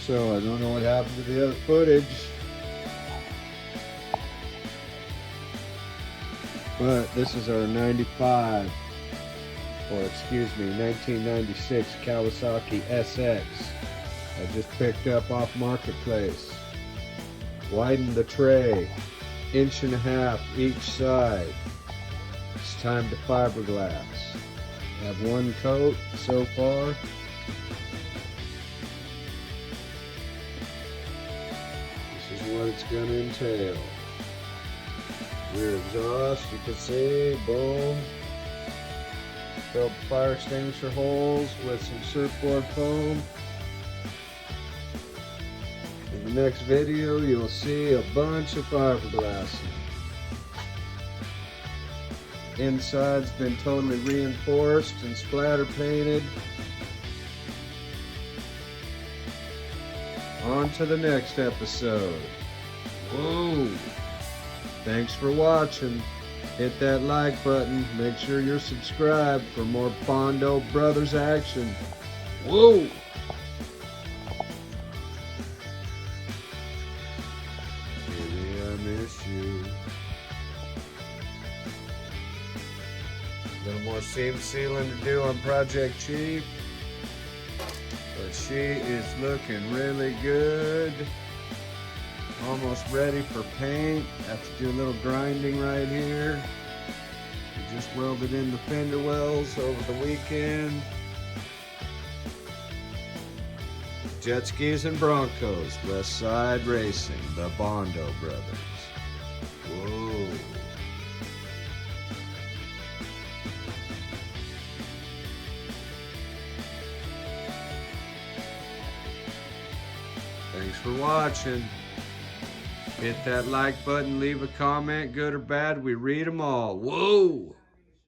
so I don't know what happened to the other footage. But this is our 95, or excuse me, 1996 Kawasaki SX. I just picked up off Marketplace. Widened the tray, 1.5 inches each side. It's time to fiberglass. Have one coat so far. This is what it's going to entail. Rear exhaust, you can see, boom. Filled fire extinguisher holes with some surfboard foam. In the next video, you'll see a bunch of fiberglass. Inside's been totally reinforced and splatter painted. On to the next episode. Whoa! Thanks for watching. Hit that like button. Make sure you're subscribed for more Bondo Brothers action. Whoa! Baby, I miss you. A little more seam sealing to do on Project Chief. But she is looking really good. Almost ready for paint. Have to do a little grinding right here. We just welded in the fender wells over the weekend. Jet skis and Broncos, West Side Racing, the Bondo Brothers. Whoa. Thanks for watching. Hit that like button, leave a comment, good or bad, we read them all. Whoa!